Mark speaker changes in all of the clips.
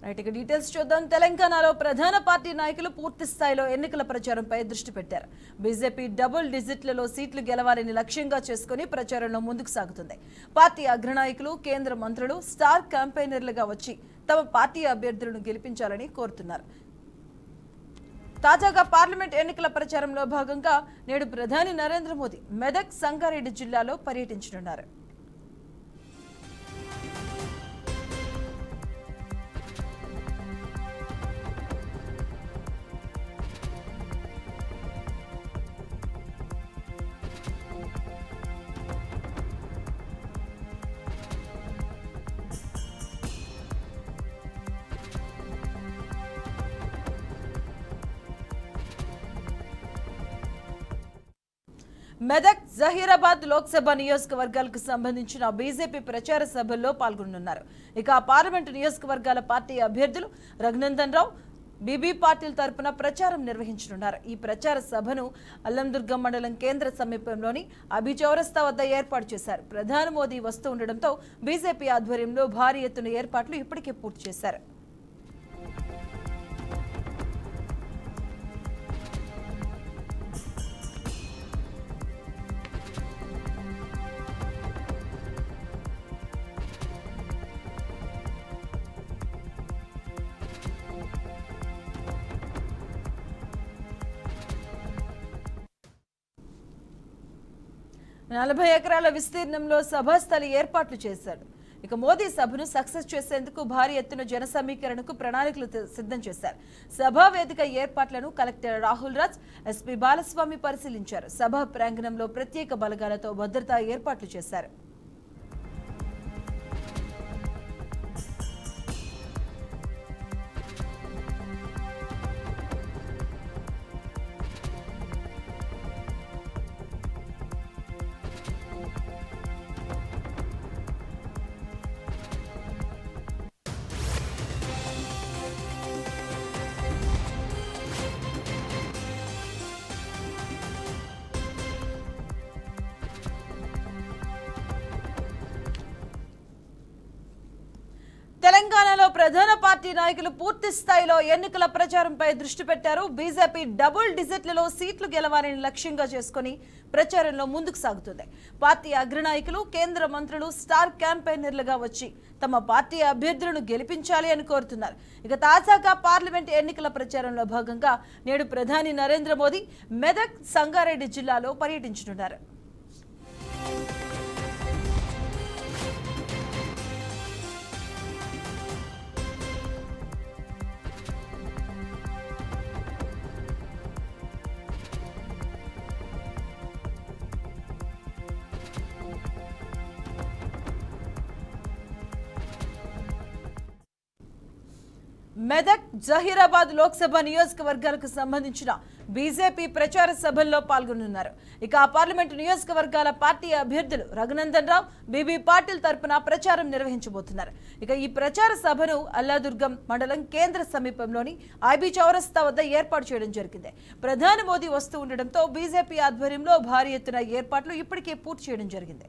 Speaker 1: Right, ఇక details చూద్దాం. తెలంగాణలో ప్రధాన పార్టీ నాయకులు పూర్తి స్థాయిలో ఎన్నికల ప్రచారంపై దృష్టి పెట్టారు. బీజేపీ డబుల్ డిజిట్లలో సీట్లు గెలవాలని లక్ష్యంగా చేసుకుని ప్రచారంలో ముందుకు సాగుతుంది. పార్టీ అగ్రనాయకులు, కేంద్ర మంత్రులు స్టార్ క్యాంపెయినర్లుగా వచ్చి తమ పార్టీ అభ్యర్థులను గెలిపించాలని కోరుతున్నారు. తాజాగా పార్లమెంట్ ఎన్నికల ప్రచారంలో భాగంగా నేడు ప్రధాని నరేంద్ర మోదీ మెదక్, సంగారెడ్డి జిల్లాలో పర్యటించనున్నారు. మెదక్, జహీరాబాద్ లోక్సభ నియోజకవర్గాలకు సంబంధించిన బీజేపీ ప్రచార సభల్లో పాల్గొనున్నారు. ఇక పార్లమెంటు నియోజకవర్గాల పార్టీ అభ్యర్థులు రఘునందన్ రావు, బీబీ పాటిల్ తరపున ప్రచారం నిర్వహించనున్నారు. ఈ ప్రచార సభను అల్లందుర్గం మండలం కేంద్ర సమీపంలోని అభి చౌరస్తా వద్ద ఏర్పాటు చేశారు. ప్రధాని మోదీ వస్తూ ఉండడంతో బీజేపీ ఆధ్వర్యంలో భారీ ఎత్తున ఏర్పాట్లు ఇప్పటికే పూర్తి చేశారు. 40 ఎకరాల విస్తీర్ణంలో సభాస్థలి ఏర్పాట్లు చేశాడు. ఇక మోదీ సభను సక్సెస్ చేసేందుకు భారీ ఎత్తున జన సమీకరణకు ప్రణాళికలు సిద్ధం చేశారు. సభా వేదిక ఏర్పాట్లను కలెక్టర్ రాహుల్ రాజ్, ఎస్పీ బాలస్వామి పరిశీలించారు. సభా ప్రాంగణంలో ప్రత్యేక బలగాలతో భద్రతా ఏర్పాట్లు చేశారు. తెలంగాణలో ప్రధాన పార్టీ నాయకులు పూర్తి స్థాయిలో ఎన్నికల ప్రచారంపై దృష్టి పెట్టారు. బీజేపీ డబుల్ డిజిట్లలో సీట్లు గెలవాలని లక్ష్యంగా చేసుకుని ప్రచారంలో ముందుకు సాగుతుంది. పార్టీ అగ్రనాయకులు, కేంద్ర మంత్రులు స్టార్ క్యాంపెయినర్లుగా వచ్చి తమ పార్టీ అభ్యర్థులను గెలిపించాలి అని కోరుతున్నారు. ఇక తాజాగా పార్లమెంట్ ఎన్నికల ప్రచారంలో భాగంగా నేడు ప్రధాని నరేంద్ర మోదీ మెదక్, సంగారెడ్డి జిల్లాలో పర్యటించనున్నారు. మెదక్, జహీరాబాద్ లోక్సభ నియోజకవర్గాలకు సంబంధించిన బీజేపీ ప్రచార సభల్లో పాల్గొనున్నారు. ఇక ఆ పార్లమెంటు నియోజకవర్గాల పార్టీ అభ్యర్థులు రఘునందన్ రావు, బీబీ పాటిల్ తరపున ప్రచారం నిర్వహించబోతున్నారు. ఇక ఈ ప్రచార సభను అల్లాదుర్గం మండలం కేంద్ర సమీపంలోని ఐబీ చౌరస్తా వద్ద ఏర్పాటు చేయడం జరిగింది. ప్రధాని మోదీ వస్తూ ఉండడంతో బీజేపీ ఆధ్వర్యంలో భారీ ఎత్తున ఏర్పాట్లు ఇప్పటికే పూర్తి చేయడం జరిగింది.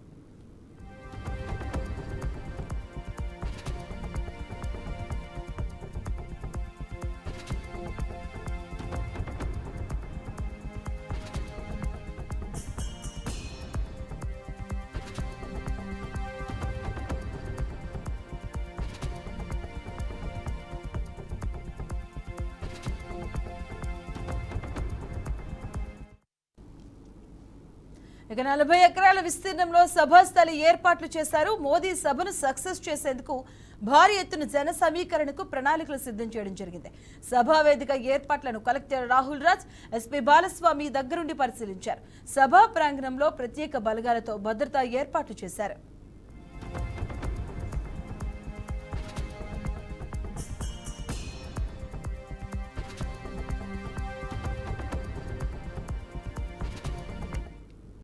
Speaker 1: ఇక 40 ఎకరాల విస్తీర్ణంలో సభాస్థలి ఏర్పాట్లు చేశారు. మోదీ సభను సక్సెస్ చేసేందుకు భారీ ఎత్తున జన సమీకరణకు ప్రణాళికలు సిద్ధం చేయడం జరిగింది. సభా వేదిక ఏర్పాట్లను కలెక్టర్ రాహుల్ రాజ్, ఎస్పీ బాలస్వామి దగ్గరుండి పరిశీలించారు. సభా ప్రాంగణంలో ప్రత్యేక బలగాలతో భద్రతా ఏర్పాట్లు చేశారు.